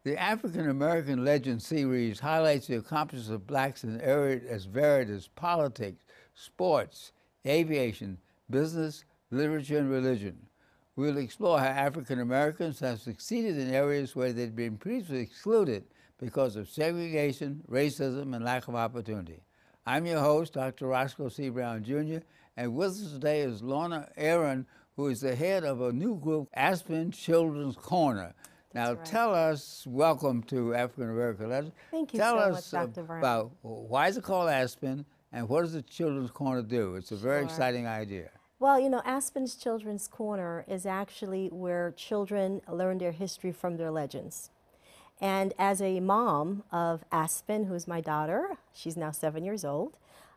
The African American Legend series highlights the accomplishments of blacks in areas as varied as politics, sports, aviation, business, literature, and religion. We'll explore how African Americans have succeeded in areas where they'd been previously excluded because of segregation, racism, and lack of opportunity. I'm your host, Dr. Roscoe C. Brown, Jr., and with us today is Lorna Aaron, who is the head of a new group, Aspen Children Corner. Now, tell us, welcome to African American Legends. Thank you tell so us much, Dr. Brown. about why is it called Aspen, and what does the Children's Corner do? It's a very exciting idea. Well, you know, Aspen's Children's Corner is actually where children learn their history from their legends. And as a mom of Aspen, who's my daughter, she's now 7 years old,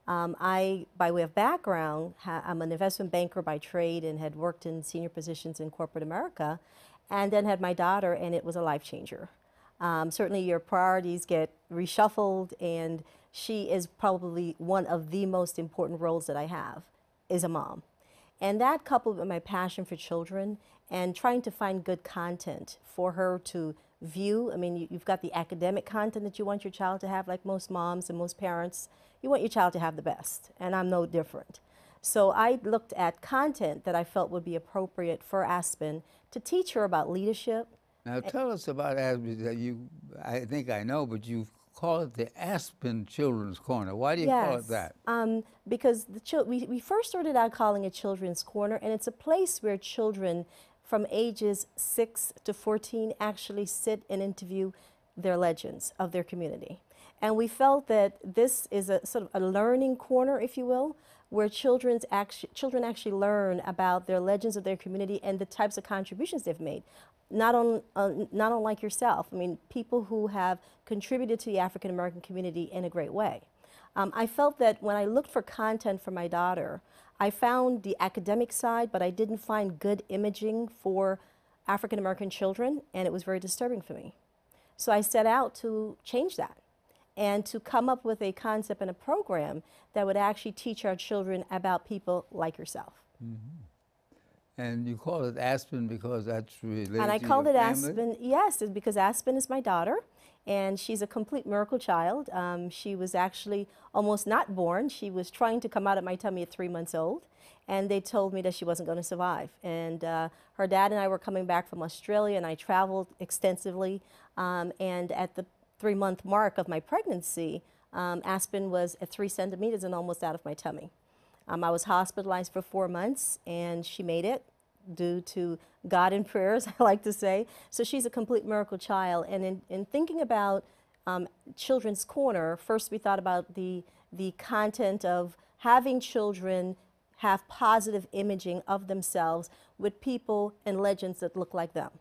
by way of background, I'm an investment banker by trade and had worked in senior positions in corporate America, and then had my daughter, and it was a life changer. Certainly your priorities get reshuffled, and she is probably one of the most important roles that I have, is a mom. And that, coupled with my passion for children and trying to find good content for her to view. I mean, you've got the academic content that you want your child to have, like most moms and most parents. You want your child to have the best, and I'm no different. So I looked at content that I felt would be appropriate for Aspen to teach her about leadership. Now tell us about Aspen. I think I know, but you call it the Aspen Children's Corner. Why do you call it that? Because we first started out calling it Children's Corner, and it's a place where children from ages 6 to 14 actually sit and interview their legends of their community. And we felt that this is a sort of a learning corner, if you will, where children actually learn about their legends of their community and the types of contributions they've made. Not unlike yourself. I mean, people who have contributed to the African American community in a great way. I felt that when I looked for content for my daughter, I found the academic side, but I didn't find good imaging for African American children, and it was very disturbing for me. So I set out to change that and to come up with a concept and a program that would actually teach our children about people like yourself. Mm-hmm. And you call it Aspen because that's related and I to called your it family? Aspen, yes, it's because Aspen is my daughter, and she's a complete miracle child. She was actually almost not born. She was trying to come out of my tummy at 3 months old, and they told me that she wasn't going to survive. And her dad and I were coming back from Australia, and I traveled extensively, and at the 3-month mark of my pregnancy, Aspen was at 3 centimeters and almost out of my tummy. I was hospitalized for 4 months, and she made it due to God and prayers, I like to say. So she's a complete miracle child. And in thinking about Children's Corner, first we thought about the content of having children have positive imaging of themselves with people and legends that look like them.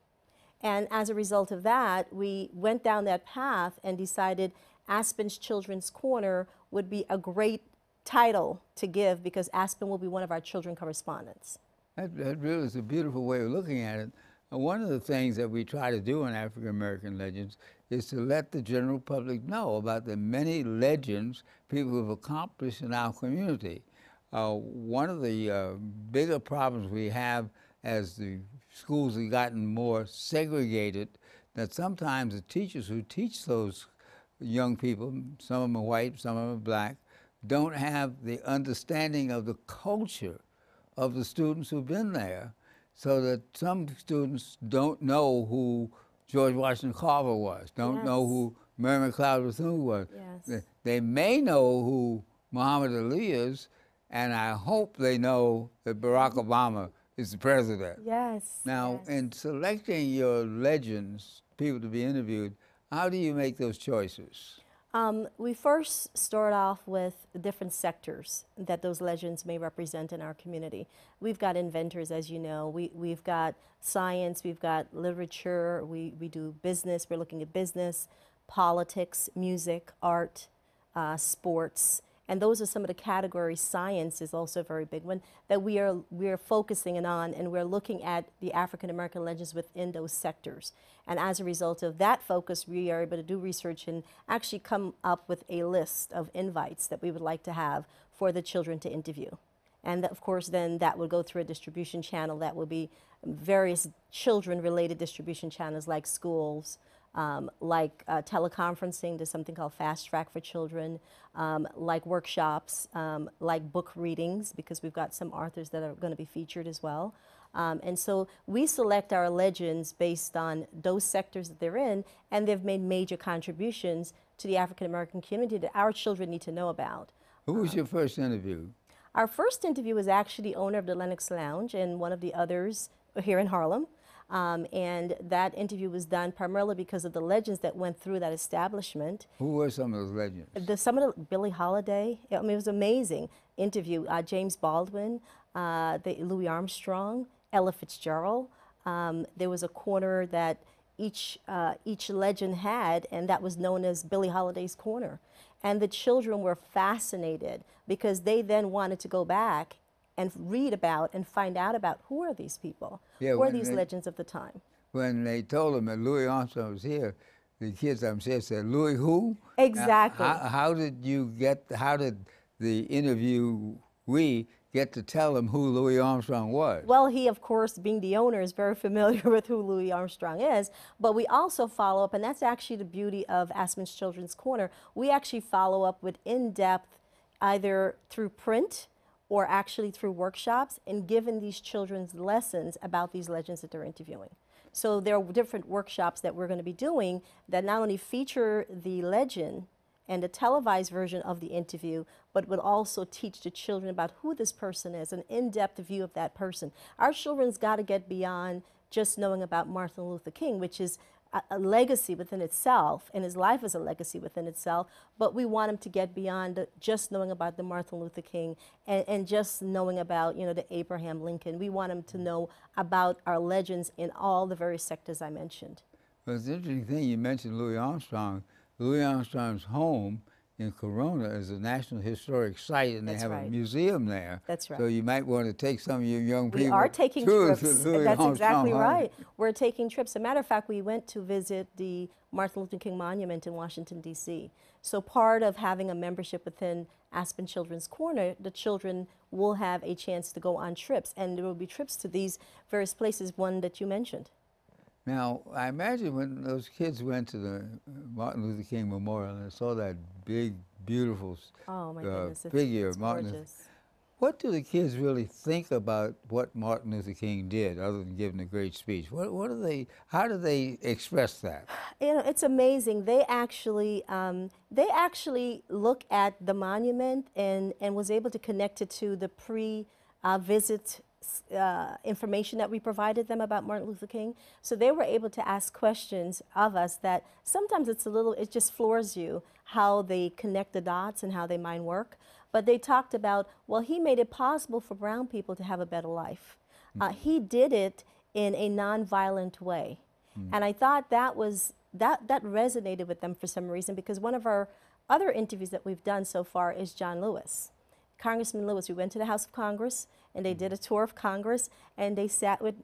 And as a result of that, we went down that path and decided Aspen's Children's Corner would be a great title to give, because Aspen will be one of our children correspondents. That really is a beautiful way of looking at it. One of the things that we try to do in African American Legends is to let the general public know about the many legends people have accomplished in our community. One of the bigger problems we have as the schools have gotten more segregated, that sometimes the teachers who teach those young people, some of them are white, some of them are black, don't have the understanding of the culture of the students who've been there, so that some students don't know who George Washington Carver was, don't know who Mary McLeod Bethune was. Yes. They may know who Muhammad Ali is, and I hope they know that Barack Obama is the president. Yes. Now, yes. in selecting your legends, people to be interviewed, how do you make those choices? We first start off with different sectors that those legends may represent in our community. We've got inventors, as you know. We've got science, we've got literature, we do business, we're looking at business, politics, music, art, sports. And those are some of the categories. Science is also a very big one that we are focusing on, and we're looking at the African American legends within those sectors. And as a result of that focus, we are able to do research and actually come up with a list of invites that we would like to have for the children to interview. And of course, then that would go through a distribution channel that would be various children-related distribution channels like schools, like teleconferencing. There's something called Fast Track for Children, like workshops, like book readings, because we've got some authors that are going to be featured as well. And so we select our legends based on those sectors that they're in, and they've made major contributions to the African American community that our children need to know about. Who was your first interview? Our first interview was actually the owner of the Lenox Lounge and one of the others here in Harlem. And that interview was done primarily because of the legends that went through that establishment. Who were some of those legends? Some of the Billie Holiday. I mean, it was an amazing interview. James Baldwin, Louis Armstrong, Ella Fitzgerald. There was a corner that each legend had, and that was known as Billie Holiday's Corner. And the children were fascinated because they then wanted to go back and read about and find out about who are these people, who are these legends of the time. When they told them that Louis Armstrong was here, the kids upstairs said, "Louis who?" Exactly. How did the interviewee get to tell them who Louis Armstrong was? Well, he, of course, being the owner, is very familiar with who Louis Armstrong is, but we also follow up, and that's actually the beauty of Aspen Children's Corner. We actually follow up with in-depth, either through print or actually through workshops, and giving these children lessons about these legends that they're interviewing. So there are different workshops that we're going to be doing that not only feature the legend and the televised version of the interview, but would also teach the children about who this person is, an in-depth view of that person. Our children's got to get beyond just knowing about Martin Luther King, which is a legacy within itself, and his life is a legacy within itself, but we want them to get beyond just knowing about the Martin Luther King and just knowing about, you know, the Abraham Lincoln. We want them to know about our legends in all the various sectors I mentioned. Well, it's an interesting thing you mentioned Louis Armstrong. Louis Armstrong's home in Corona is a National Historic Site, and they have a museum there. That's right. So you might want to take some of your young people. We are taking trips. That's exactly right. We're taking trips. As a matter of fact, we went to visit the Martin Luther King Monument in Washington, D.C. So part of having a membership within Aspen Children's Corner, the children will have a chance to go on trips, and there will be trips to these various places, one that you mentioned. Now, I imagine when those kids went to the Martin Luther King Memorial and they saw that big, beautiful figure of Martin Luther King, what do the kids really think about what Martin Luther King did, other than giving a great speech? How do they express that? You know, it's amazing. They actually look at the monument and was able to connect it to the pre-visit information that we provided them about Martin Luther King. So they were able to ask questions of us that sometimes it just floors you how they connect the dots and how they mind work. But they talked about, well, he made it possible for brown people to have a better life. He did it in a nonviolent way. And I thought that resonated with them for some reason, because one of our other interviews that we've done so far is John Lewis. Congressman Lewis. We went to the House of Congress, and they did a tour of Congress, and they sat with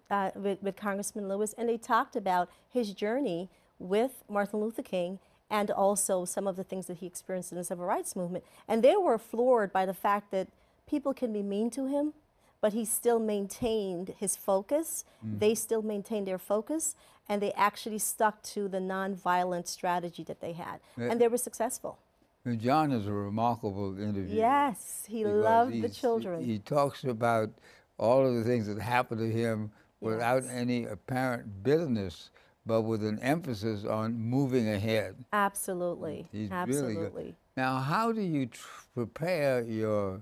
Congressman Lewis, and they talked about his journey with Martin Luther King and also some of the things that he experienced in the civil rights movement. And they were floored by the fact that people can be mean to him, but he still maintained his focus. They still maintained their focus, and they actually stuck to the nonviolent strategy that they had, and they were successful. And John is a remarkable interview. Yes, he loved the children. He talks about all of the things that happened to him without any apparent bitterness, but with an emphasis on moving ahead. Absolutely, He's absolutely. Really good. Now, how do you prepare your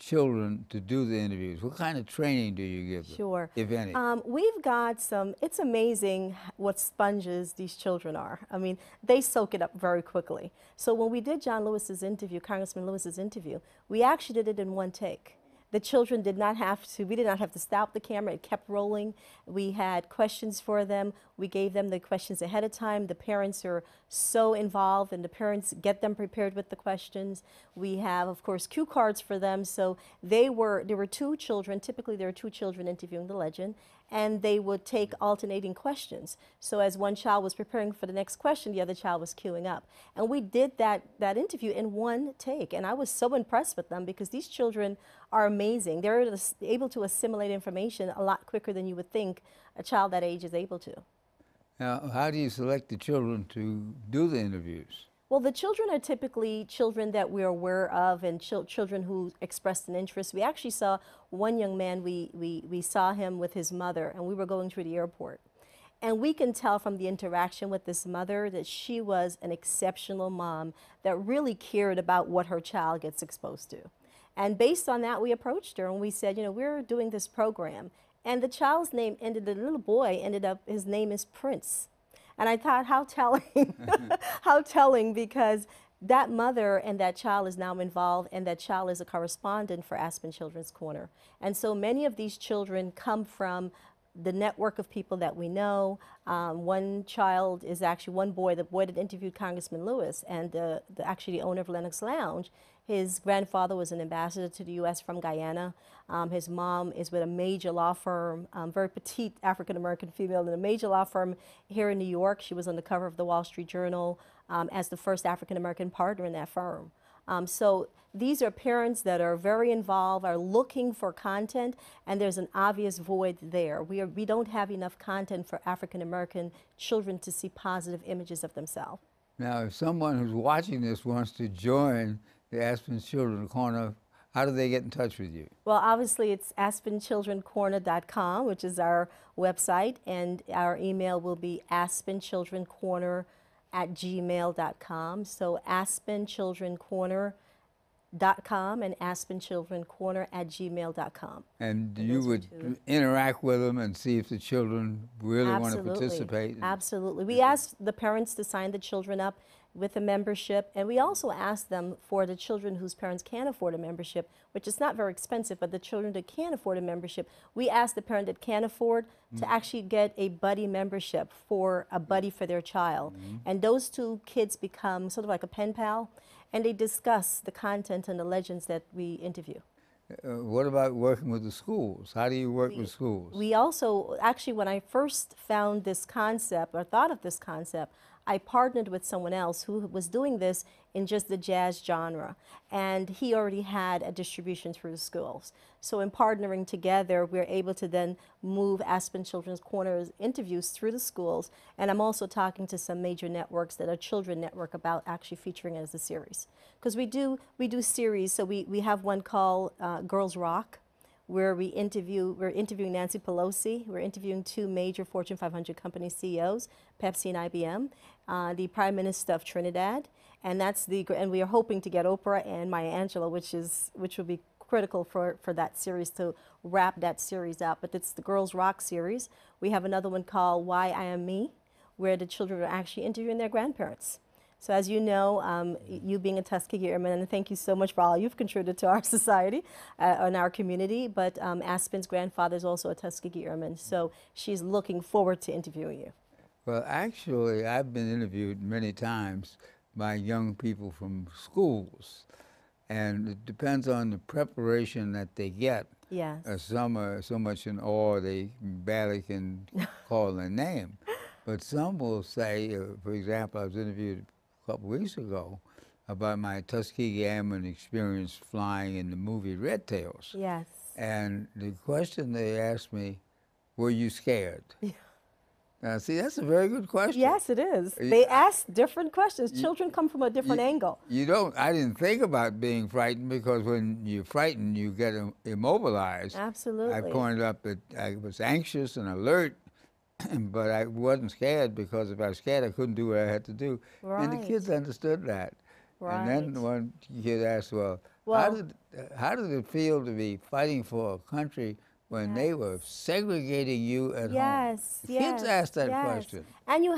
children to do the interviews? What kind of training do you give them, Sure. if any? We've got some, it's amazing what sponges these children are. I mean, they soak it up very quickly. So when we did John Lewis's interview, Congressman Lewis's interview, we actually did it in one take. The children did not have to, we did not have to stop the camera, it kept rolling. We had questions for them. We gave them the questions ahead of time. The parents are so involved, and the parents get them prepared with the questions. We have, of course, cue cards for them. So there were two children, typically there are two children interviewing the legend, and they would take alternating questions. So as one child was preparing for the next question, the other child was queuing up. And we did that interview in one take, and I was so impressed with them because these children are amazing. They're able to assimilate information a lot quicker than you would think a child that age is able to. Now, how do you select the children to do the interviews? Well, the children are typically children that we're aware of and children who expressed an interest. We actually saw one young man, we saw him with his mother, and we were going through the airport. And we can tell from the interaction with this mother that she was an exceptional mom that really cared about what her child gets exposed to. And based on that, we approached her and we said, you know, we're doing this program. And the child's name ended, the little boy ended up, his name is Prince. And I thought, how telling, how telling, because that mother and that child is now involved, and that child is a correspondent for Aspen Children's Corner. And so many of these children come from the network of people that we know. One child is actually one boy, the boy that interviewed Congressman Lewis, and actually the owner of Lennox Lounge. His grandfather was an ambassador to the U.S. from Guyana. His mom is with a major law firm, very petite African-American female in a major law firm here in New York. She was on the cover of the Wall Street Journal as the first African-American partner in that firm. So these are parents that are very involved, are looking for content, and there's an obvious void there. We don't have enough content for African-American children to see positive images of themselves. Now, if someone who's watching this wants to join the Aspen Children Corner, how do they get in touch with you? Well, obviously it's aspenchildrencorner.com, which is our website, and our email will be aspenchildrencorner@gmail.com. So aspenchildrencorner.com and aspenchildrencorner@gmail.com. And you would interact with them and see if the children really want to participate? Absolutely. We ask the parents to sign the children up with a membership, and we also ask them for the children whose parents can't afford a membership, which is not very expensive, but the children that can afford a membership, we ask the parent that can't afford to actually get a buddy membership for a buddy for their child. And those two kids become sort of like a pen pal, and they discuss the content and the legends that we interview. What about working with the schools? How do you work with schools? We also, actually, when I first found this concept or thought of this concept, I partnered with someone else who was doing this in just the jazz genre, and he already had a distribution through the schools. So in partnering together, we're able to then move Aspen Children's Corner's interviews through the schools, and I'm also talking to some major networks that are children network about actually featuring it as a series. Because we do series, so we have one called Girls Rock, where we're interviewing Nancy Pelosi, we're interviewing two major Fortune 500 company CEOs, Pepsi and IBM, the Prime Minister of Trinidad, and and we are hoping to get Oprah and Maya Angelou, which will be critical for that series to wrap that series up. But it's the Girls Rock series. We have another one called Why I Am Me, where the children are actually interviewing their grandparents. So as you know, you being a Tuskegee Airman, and thank you so much for all you've contributed to our society and our community, but Aspen's grandfather is also a Tuskegee Airman, so she's looking forward to interviewing you. Well, actually, I've been interviewed many times by young people from schools, and it depends on the preparation that they get. Yes. Some are so much in awe they barely can call their name. But some will say, for example, I was interviewed a couple weeks ago about my Tuskegee Airman experience flying in the movie Red Tails. Yes. And the question they asked me, were you scared? Yeah. Now, see, that's a very good question. Yes, it is. They ask different questions. Children come from a different angle. I didn't think about being frightened, because when you're frightened, you get immobilized. Absolutely. I pointed out that I was anxious and alert, but I wasn't scared, because if I was scared, I couldn't do what I had to do. Right. And the kids understood that. Right. And then one kid asked, well, how did it feel to be fighting for a country when they were segregating you at home? Yes, Kids asked that question. And you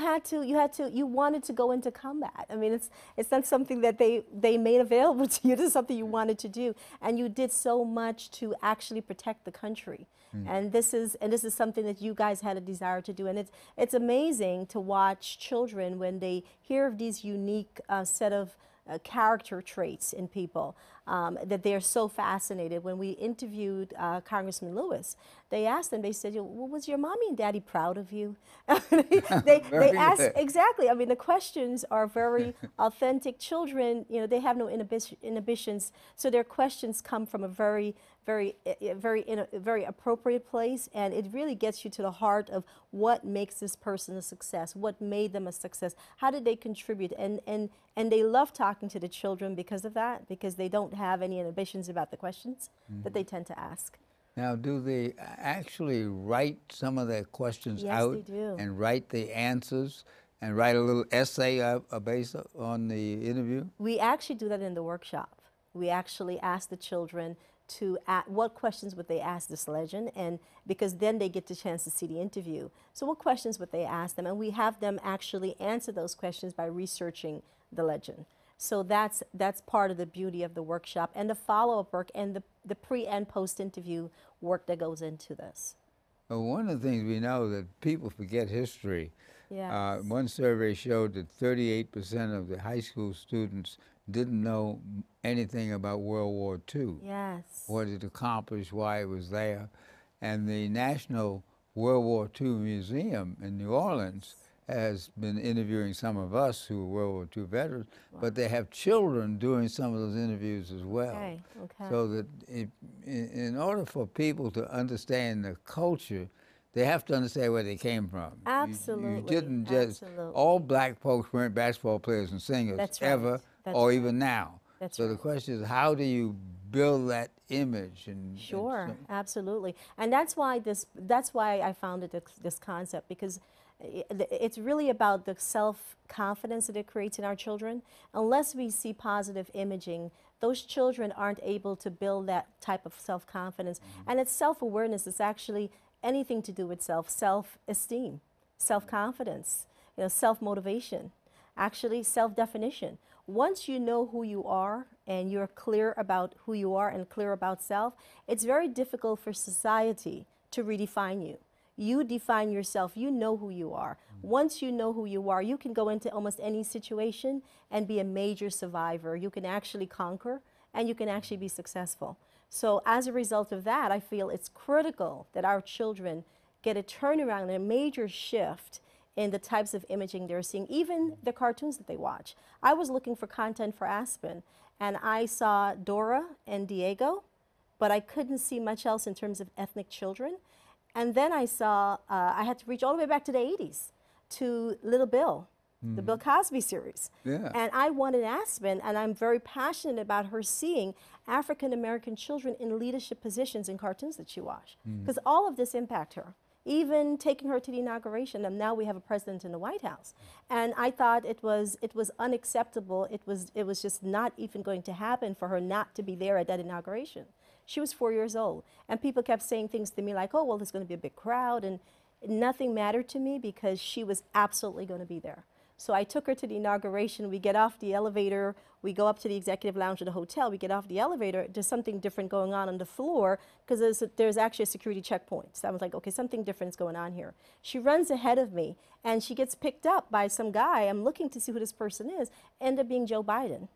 wanted to go into combat. I mean, it's not something that they made available to you. This is something you wanted to do, and you did so much to actually protect the country. And this is something that you guys had a desire to do. And it's amazing to watch children when they hear of these unique set of character traits in people. that they're so fascinated. When we interviewed Congressman Lewis, they asked them, they said, well, was your mommy and daddy proud of you? They asked, good. exactly. I mean, the questions are very authentic. Children, they have no inhibitions, so their questions come from a very very appropriate place, and it really gets you to the heart of what makes this person a success, what made them a success, how did they contribute, and they love talking to the children because of that, because they don't have any inhibitions about the questions that they tend to ask. Now, do they actually write some of their questions Yes, out they do. and write the answers and write a little essay based on the interview? We actually do that in the workshop. We actually ask the children to what questions would they ask this legend, and because then they get the chance to see the interview. So what questions would they ask them? And we have them actually answer those questions by researching the legend. So that's part of the beauty of the workshop and the follow-up work and the pre and post-interview work that goes into this. Well, one of the things we know that people forget history. Yes. One survey showed that 38% of the high school students didn't know anything about World War II. Yes. What it accomplished, why it was there. And the National World War II Museum in New Orleans has been interviewing some of us who are World War II veterans, but they have children doing some of those interviews as well. Okay, okay. So that in order for people to understand the culture, they have to understand where they came from. Absolutely. You didn't just, absolutely. all black folks weren't basketball players and singers That's right. ever, That's or right. even now. That's so right. the question is, how do you build that image? Sure, absolutely. And that's why I founded this concept, because it's really about the self-confidence that it creates in our children. Unless we see positive imaging, those children aren't able to build that type of self-confidence. And it's self-awareness. It's actually anything to do with self-esteem, self-confidence, self-motivation, actually self-definition. Once you know who you are and you're clear about who you are and clear about self, it's very difficult for society to redefine you. You define yourself. You know who you are. Once you know who you are, you can go into almost any situation and be a major survivor. You can actually conquer, and you can actually be successful. So as a result of that, I feel it's critical that our children get a turnaround and a major shift in the types of imaging they're seeing, even the cartoons that they watch. I was looking for content for Aspen, and I saw Dora and Diego, but I couldn't see much else in terms of ethnic children. And then I saw, I had to reach all the way back to the 80s, to Little Bill, the Bill Cosby series. Yeah. And I wanted Aspen, and I'm very passionate about her seeing African-American children in leadership positions in cartoons that she watched. Because all of this impact her. Even taking her to the inauguration, and now we have a president in the White House. And I thought it was unacceptable. It was just not even going to happen for her not to be there at that inauguration. She was 4 years old, and people kept saying things to me like, oh, well, there's going to be a big crowd, and nothing mattered to me because she was absolutely going to be there. So I took her to the inauguration. We get off the elevator. We go up to the executive lounge of the hotel. We get off the elevator. There's something different going on the floor because there's actually a security checkpoint. So I was like, okay, something different is going on here. She runs ahead of me, and she gets picked up by some guy. I'm looking to see who this person is. Ended up being Joe Biden.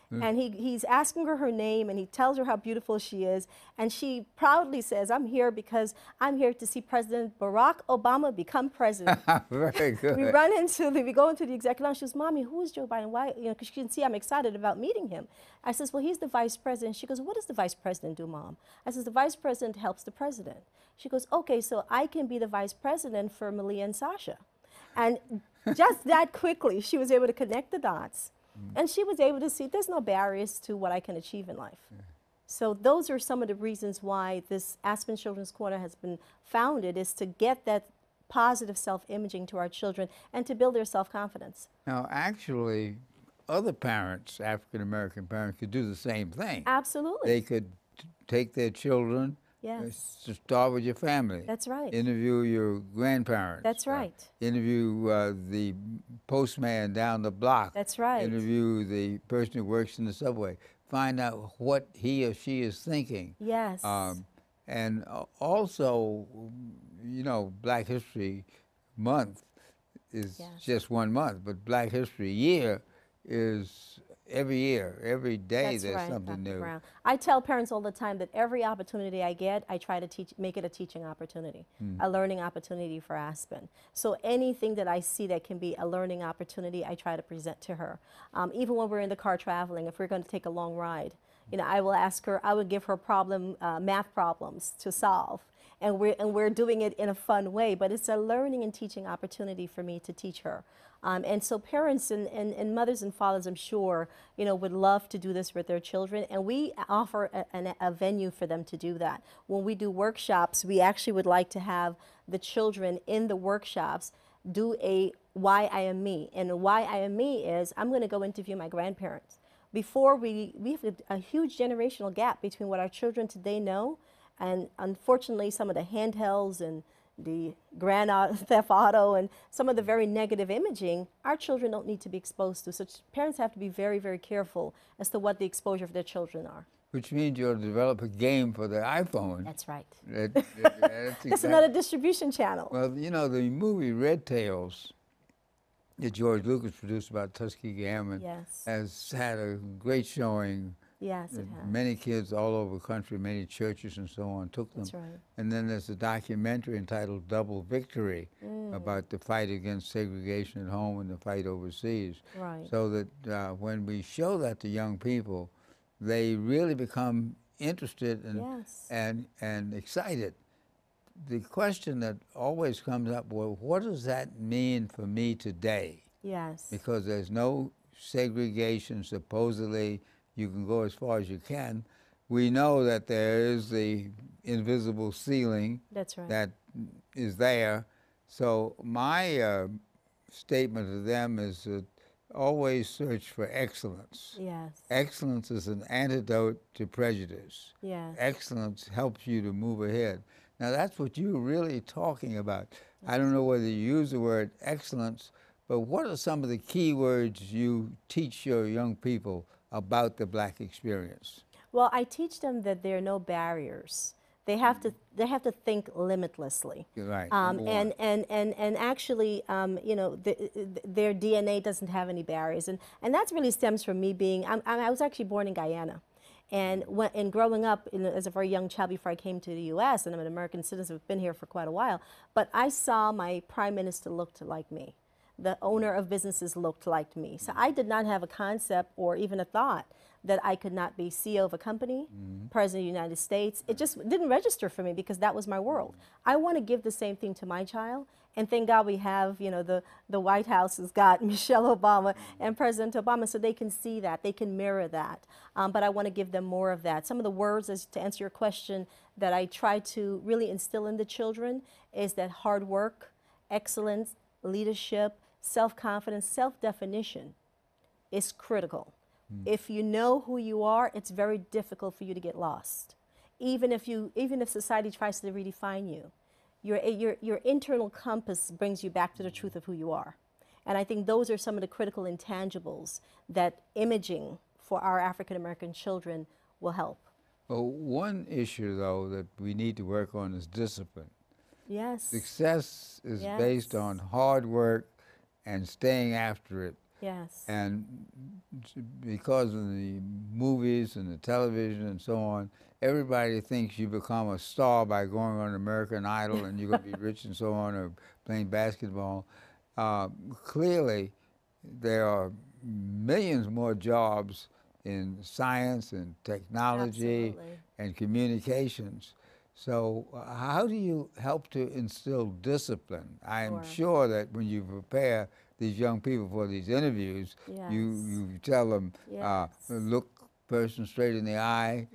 And he's asking her name, and he tells her how beautiful she is. And she proudly says, I'm here because I'm here to see President Barack Obama become president. Very good. We go into the executive lounge. She goes, Mommy, who is Joe Biden? Why? Because she can see I'm excited about meeting him. I says, well, he's the vice president. She goes, what does the vice president do, Mom? I says, the vice president helps the president. She goes, okay, so I can be the vice president for Malia and Sasha. And just that quickly, she was able to connect the dots. And she was able to see there's no barriers to what I can achieve in life. So those are some of the reasons why this Aspen Children's Corner has been founded, is to get that positive self-imaging to our children and to build their self-confidence. Now, actually, other parents, African-American parents, could do the same thing. Absolutely. They could take their children, Yes. to start with your family. That's right. Interview your grandparents. That's right. Interview the postman down the block. That's right. Interview the person who works in the subway. Find out what he or she is thinking. Yes. And also, Black History Month is Yes. just 1 month, but Black History Year is every year, every day That's there's right, something Dr. new. Brown. I tell parents all the time that every opportunity I get, I try to make it a teaching opportunity, a learning opportunity for Aspen. So anything that I see that can be a learning opportunity, I try to present to her. Even when we're in the car traveling, if we're going to take a long ride, you know, I will ask her, I would give her math problems to solve. And we're doing it in a fun way, but it's a learning and teaching opportunity for me to teach her. And so parents and mothers and fathers, I'm sure, you know, would love to do this with their children, and we offer a venue for them to do that. When we do workshops, we actually would like to have the children in the workshops do a Why I Am Me. And Why I Am Me is, I'm going to go interview my grandparents. Before we have a huge generational gap between what our children today know, and unfortunately some of the handhelds and the grand theft auto and some of the very negative imaging, our children don't need to be exposed to. So parents have to be very, very careful as to what the exposure of their children are. Which means you'll develop a game for the iPhone. That's right. That's It's another distribution channel. Well, you know, the movie Red Tails that George Lucas produced about Tuskegee Airmen Yes. has had a great showing. Yes, it has. Many kids all over the country, many churches and so on took them. That's right. And then there's a documentary entitled Double Victory about the fight against segregation at home and the fight overseas. Right. So that when we show that to young people, they really become interested Yes. and excited. The question that always comes up, well, what does that mean for me today? Yes. Because there's no segregation, supposedly. You can go as far as you can. We know that there is the invisible ceiling. That's right. That is there. So my statement to them is that always search for excellence. Yes. Excellence is an antidote to prejudice. Yes. Excellence helps you to move ahead. Now that's what you're really talking about. I don't know whether you use the word excellence, but what are some of the key words you teach your young people about the black experience? Well, I teach them that there are no barriers. They have to think limitlessly. Right. And actually, you know, their DNA doesn't have any barriers, and that really stems from me being. I was actually born in Guyana, and growing up as a very young child before I came to the U.S. and I'm an American citizen, I've been here for quite a while. But I saw my prime minister looked like me. The owner of businesses looked like me. So I did not have a concept or even a thought that I could not be CEO of a company, President of the United States. It just didn't register for me because that was my world. I want to give the same thing to my child. And thank God we have, you know, the White House has got Michelle Obama and President Obama, so they can see that, they can mirror that. But I want to give them more of that. Some of the words, to answer your question, that I try to really instill in the children is that hard work, excellence, leadership, self-confidence, self-definition is critical. If you know who you are, it's very difficult for you to get lost. Even if society tries to redefine you, your internal compass brings you back to the truth of who you are. And I think those are some of the critical intangibles that imaging for our African American children will help. Well, one issue, though, that we need to work on is discipline. Yes. Success is based on hard work and staying after it. Yes. And because of the movies and the television and so on, everybody thinks you become a star by going on American Idol and you're going to be rich and so on, or playing basketball. Clearly, there are millions more jobs in science and technology and communications. So how do you help to instill discipline? I am sure that when you prepare these young people for these interviews, you tell them, look person straight in the eye,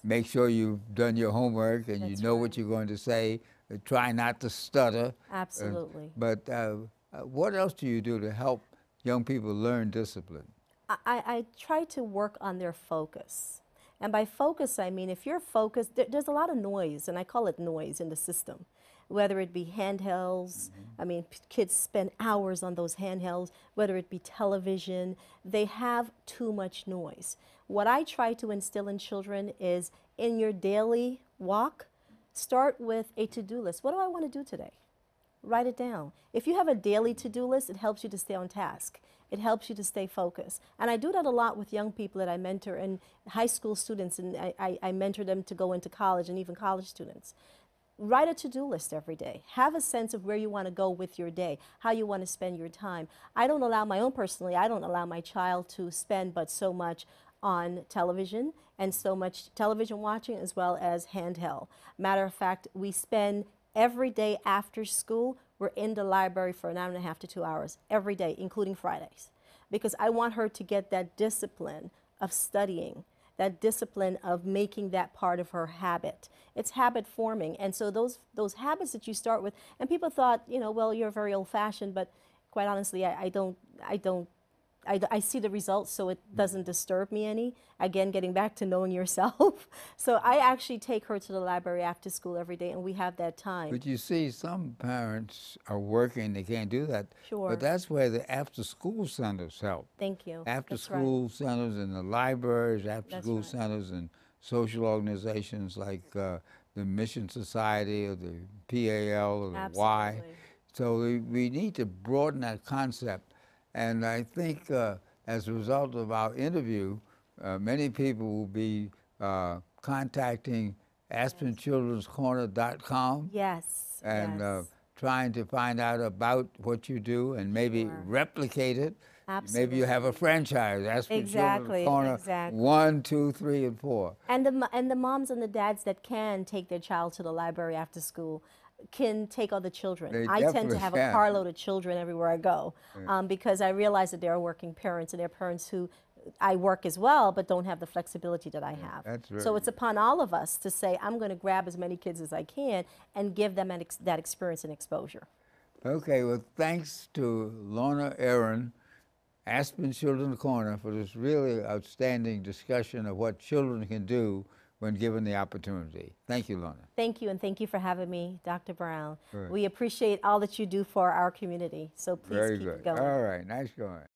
make sure you've done your homework and you know what you're going to say, try not to stutter. Absolutely. But what else do you do to help young people learn discipline? I try to work on their focus. And by focus, I mean, if you're focused, there's a lot of noise, and I call it noise in the system, whether it be handhelds. I mean, kids spend hours on those handhelds, whether it be television. They have too much noise. What I try to instill in children is, in your daily walk, start with a to-do list. What do I want to do today? write it down. If you have a daily to-do list, it helps you to stay on task. It helps you to stay focused. And I do that a lot with young people that I mentor and high school students, and I mentor them to go into college and even college students. Write a to-do list every day. Have a sense of where you want to go with your day, how you want to spend your time. I don't allow I don't allow my child to spend but so much on television and so much television watching as well as handheld. Matter of fact, we spend every day after school, we're in the library for an hour and a half to 2 hours every day, including Fridays, because I want her to get that discipline of studying, that discipline of making that part of her habit. It's habit forming. And so those habits that you start with, and people thought, you know, well, you're very old fashioned, but quite honestly, I see the results, so it doesn't disturb me any. Again, getting back to knowing yourself. So I actually take her to the library after school every day, and we have that time. But you see, some parents are working, they can't do that. Sure. But that's where the after-school centers help. Thank you. After-school centers in the libraries, after-school right. centers and social organizations like the Mission Society or the PAL or the Y. Absolutely. So we need to broaden that concept. And I think as a result of our interview, many people will be contacting AspenChildren'sCorner.com. Yes. And yes. Trying to find out about what you do and maybe Sure. replicate it. Absolutely. Maybe you have a franchise, Aspen Children's Corner, exactly. 1, 2, 3, and 4. And the moms and the dads that can take their child to the library after school can take other children. They I tend to definitely have can. a carload of children everywhere I go, Yeah. because I realize that there are working parents, and there are parents who I work as well but don't have the flexibility that I have. That's So right. it's upon all of us to say, I'm going to grab as many kids as I can and give them that experience and exposure. Okay, well, thanks to Lorna Aaron, Aspen Children Corner, for this really outstanding discussion of what children can do when given the opportunity. Thank you, Lorna. Thank you, and thank you for having me, Dr. Brown. Good. We appreciate all that you do for our community, so please Very keep good. it going. All right, nice going.